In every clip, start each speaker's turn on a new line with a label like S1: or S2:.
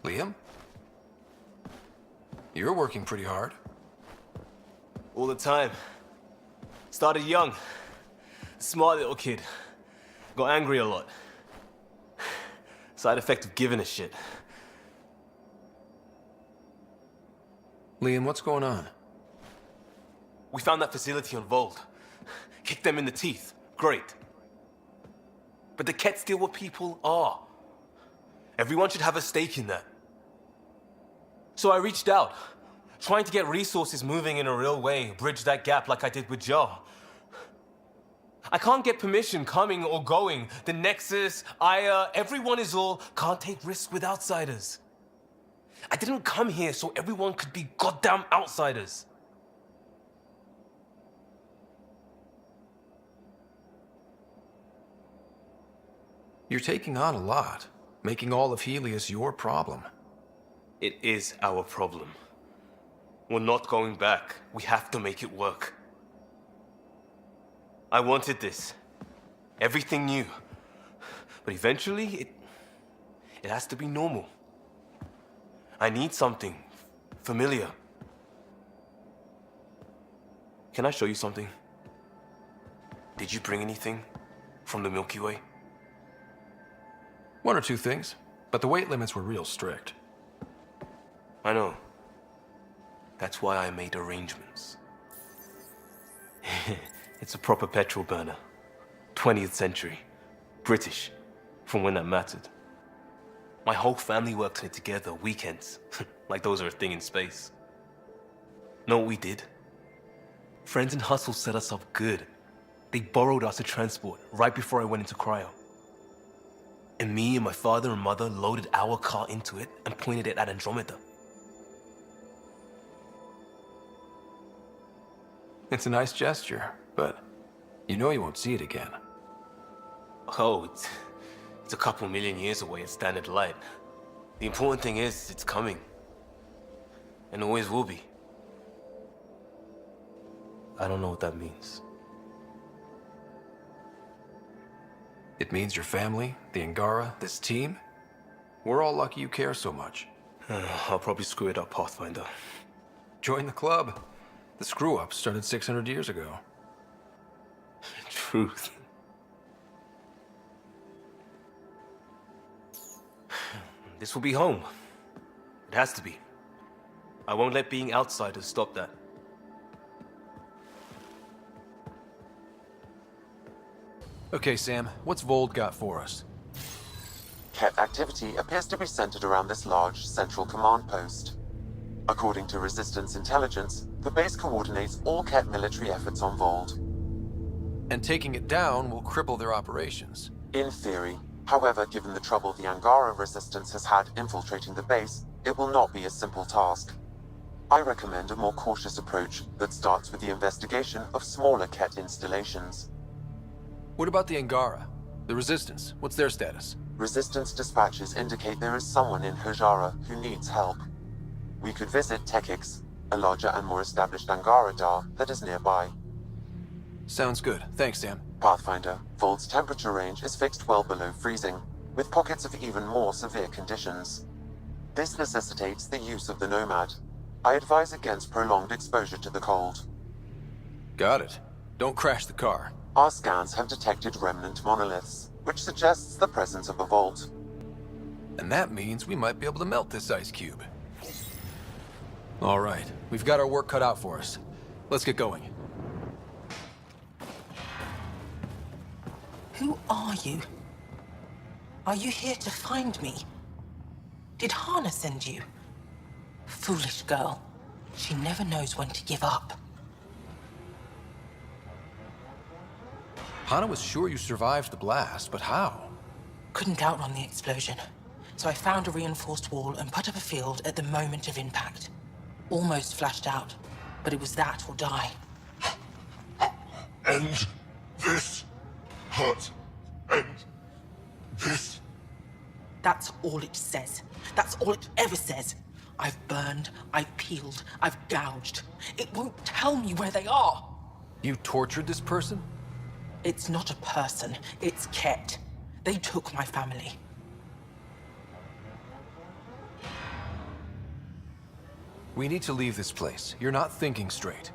S1: Liam? You're working pretty hard.
S2: All the time. Started young. Smart little kid. Got angry a lot. Side effect of giving a shit.
S1: Liam, what's going on?
S2: We found that facility on Vold. Kicked them in the teeth. Great. But the Ket's still what people are. Everyone should have a stake in that. So I reached out, trying to get resources moving in a real way, bridge that gap like I did with Joe. I can't get permission coming or going. The Nexus, Aya, everyone is all, can't take risks with outsiders. I didn't come here so everyone could be goddamn outsiders.
S1: You're taking on a lot, making all of Helios your problem.
S2: It is our problem. We're not going back. We have to make it work. I wanted this. Everything new. But eventually, it has to be normal. I need something familiar. Can I show you something? Did you bring anything from the Milky Way?
S1: One or two things, but the weight limits were real strict.
S2: I know. That's why I made arrangements. It's a proper petrol burner. 20th century. British. From when that mattered. My whole family worked on it together, weekends. Like those are a thing in space. Know what we did? Friends in Hustle set us up good. They borrowed us to transport right before I went into cryo. And me and my father and mother loaded our car into it and pointed it at Andromeda.
S1: It's a nice gesture, but you know you won't see it again.
S2: Oh, it's a couple million years away at standard light. The important thing is, it's coming. And always will be. I don't know what that means.
S1: It means your family, the Angara, this team. We're all lucky you care so much.
S2: I'll probably screw it up, Pathfinder.
S1: Join the club. The screw-up started 600 years ago.
S2: Truth. This will be home. It has to be. I won't let being outsiders stop that.
S1: Okay, Sam, what's Vold got for us?
S3: Ket activity appears to be centered around this large central command post. According to Resistance intelligence, the base coordinates all Ket military efforts on Vold.
S1: And taking it down will cripple their operations.
S3: In theory. However, given the trouble the Angara Resistance has had infiltrating the base, it will not be a simple task. I recommend a more cautious approach that starts with the investigation of smaller Ket installations.
S1: What about the Angara? The Resistance, what's their status?
S3: Resistance dispatches indicate there is someone in Hojara who needs help. We could visit Tekix, a larger and more established Angara Dar that is nearby.
S1: Sounds good. Thanks, Sam.
S3: Pathfinder, Vold's temperature range is fixed well below freezing, with pockets of even more severe conditions. This necessitates the use of the Nomad. I advise against prolonged exposure to the cold.
S1: Got it. Don't crash the car.
S3: Our scans have detected remnant monoliths, which suggests the presence of a vault.
S1: And that means we might be able to melt this ice cube. All right, we've got our work cut out for us. Let's get going.
S4: Who are you? Are you here to find me? Did Hana send you? Foolish girl. She never knows when to give up.
S1: Hana was sure you survived the blast, but how?
S4: Couldn't outrun the explosion. So I found a reinforced wall and put up a field at the moment of impact. Almost flashed out, but it was that or die.
S5: End this. Hurt. End this.
S4: That's all it says. That's all it ever says. I've burned, I've peeled, I've gouged. It won't tell me where they are.
S1: You tortured this person?
S4: It's not a person, it's Ket. They took my family.
S1: We need to leave this place. You're not thinking straight.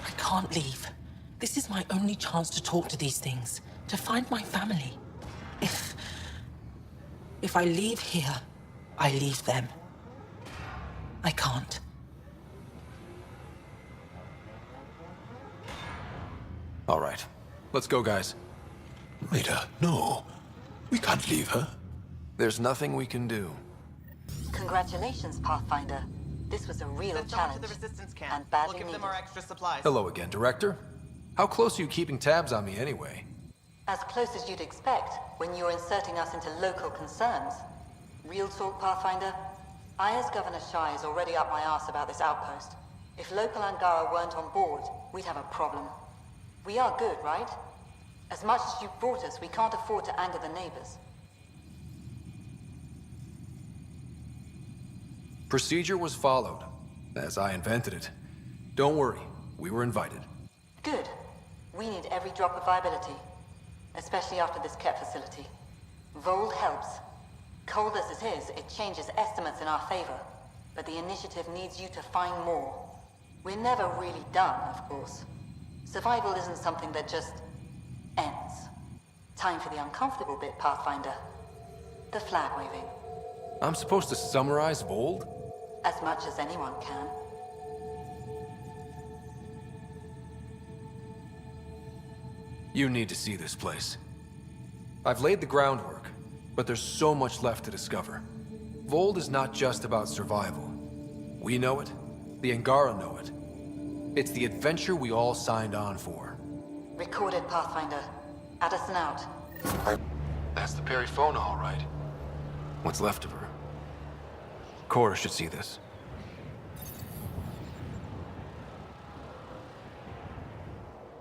S4: I can't leave. This is my only chance to talk to these things, to find my family. If I leave here, I leave them. I can't.
S1: All right. Let's go, guys.
S5: Rita, no. We can't leave her.
S1: There's nothing we can do.
S6: Congratulations, Pathfinder. This was a real
S7: Send someone
S6: challenge.
S7: to the resistance camp.
S6: And badly
S7: We'll give them
S6: needed.
S7: our extra supplies.
S1: Hello again, Director. How close are you keeping tabs on me anyway?
S6: As close as you'd expect when you're inserting us into local concerns. Real talk, Pathfinder? I, as Governor Shai, is already up my arse about this outpost. If local Angara weren't on board, we'd have a problem. We are good, right? As much as you've brought us, we can't afford to anger the neighbors.
S1: Procedure was followed, as I invented it. Don't worry, we were invited.
S6: Good. We need every drop of viability. Especially after this Ket facility. Vold helps. Cold as it is, it changes estimates in our favor. But the initiative needs you to find more. We're never really done, of course. Survival isn't something that just ends. Time for the uncomfortable bit, Pathfinder. The flag waving.
S1: I'm supposed to summarize Vold?
S6: As much as anyone can.
S1: You need to see this place. I've laid the groundwork, but there's so much left to discover. Vold is not just about survival. We know it. The Angara know it. It's the adventure we all signed on for.
S6: Recorded, Pathfinder. Addison out.
S1: That's the Perifona, all right. What's left of her. Cora should see this.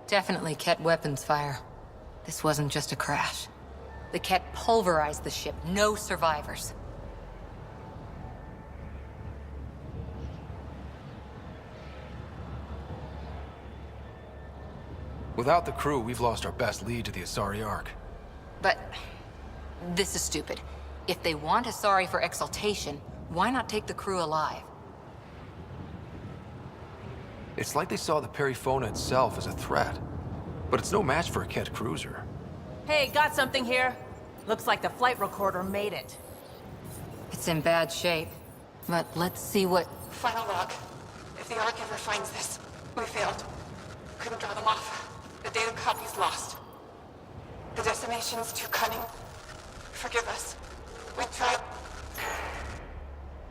S8: Definitely Ket weapons fire. This wasn't just a crash. The Ket pulverized the ship. No survivors.
S1: Without the crew, we've lost our best lead to the Asari Ark.
S8: But this is stupid. If they want Asari for exaltation, why not take the crew alive?
S1: It's like they saw the Perifona itself as a threat. But it's no match for a Ket cruiser.
S9: Hey, got something here. Looks like the flight recorder made it.
S8: It's in bad shape. But let's see what...
S10: Final log. If the Ark ever finds this, we failed. Couldn't draw them off. The data copy's lost. The decimation's too cunning. Forgive us. We tried.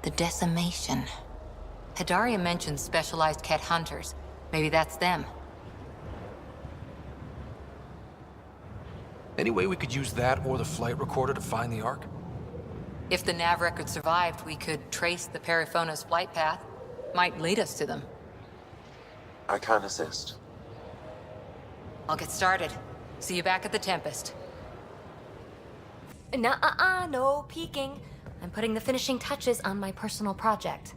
S8: The decimation. Hidaria mentioned specialized Ket hunters. Maybe that's them.
S1: Any way we could use that or the flight recorder to find the Ark?
S8: If the nav record survived, we could trace the Perifona's flight path. Might lead us to them.
S3: I can assist.
S8: I'll get started. See you back at the Tempest.
S11: Nuh-uh, no peeking. I'm putting the finishing touches on my personal project.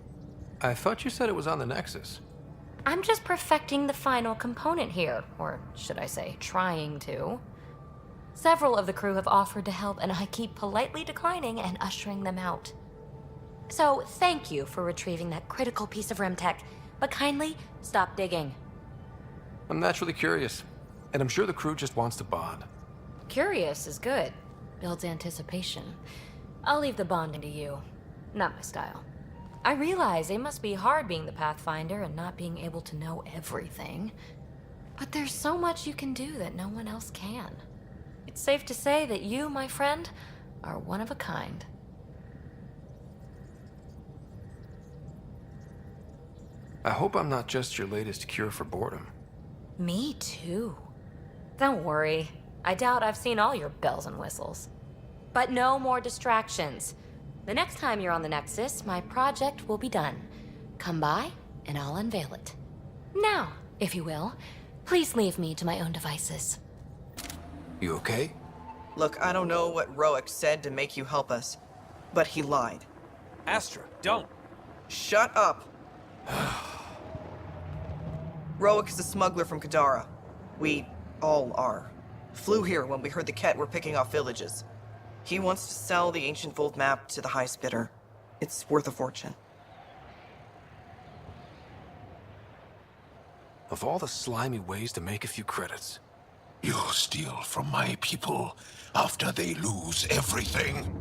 S1: I thought you said it was on the Nexus.
S11: I'm just perfecting the final component here, or should I say, trying to. Several of the crew have offered to help, and I keep politely declining and ushering them out. So, thank you for retrieving that critical piece of Remtech, but kindly stop digging.
S1: I'm naturally curious, and I'm sure the crew just wants to bond.
S11: Curious is good. Builds anticipation. I'll leave the bonding to you. Not my style. I realize it must be hard being the Pathfinder and not being able to know everything. But there's so much you can do that no one else can. It's safe to say that you, my friend, are one of a kind.
S1: I hope I'm not just your latest cure for boredom.
S11: Me too. Don't worry. I doubt I've seen all your bells and whistles. But no more distractions. The next time you're on the Nexus, my project will be done. Come by, and I'll unveil it. Now, if you will, please leave me to my own devices.
S1: You okay?
S7: Look, I don't know what Roic said to make you help us, but he lied.
S12: Astra, don't.
S7: Shut up! Roic is a smuggler from Kadara. We all are. Flew here when we heard the Ket were picking off villages. He wants to sell the ancient Volt map to the highest bidder. It's worth a fortune.
S1: Of all the slimy ways to make a few credits.
S5: You steal from my people after they lose everything.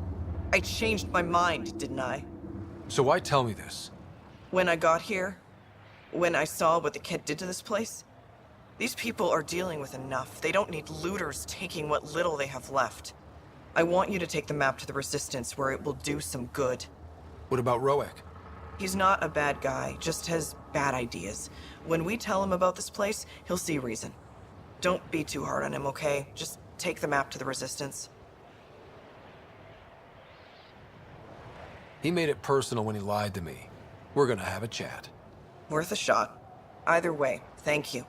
S7: I changed my mind, didn't I?
S1: So why tell me this?
S7: When I got here, when I saw what the Kett did to this place, these people are dealing with enough. They don't need looters taking what little they have left. I want you to take the map to the Resistance where it will do some good.
S1: What about Roek?
S7: He's not a bad guy, just has bad ideas. When we tell him about this place, he'll see reason. Don't be too hard on him, okay? Just take the map to the Resistance.
S1: He made it personal when he lied to me. We're gonna have a chat.
S7: Worth a shot. Either way, thank you.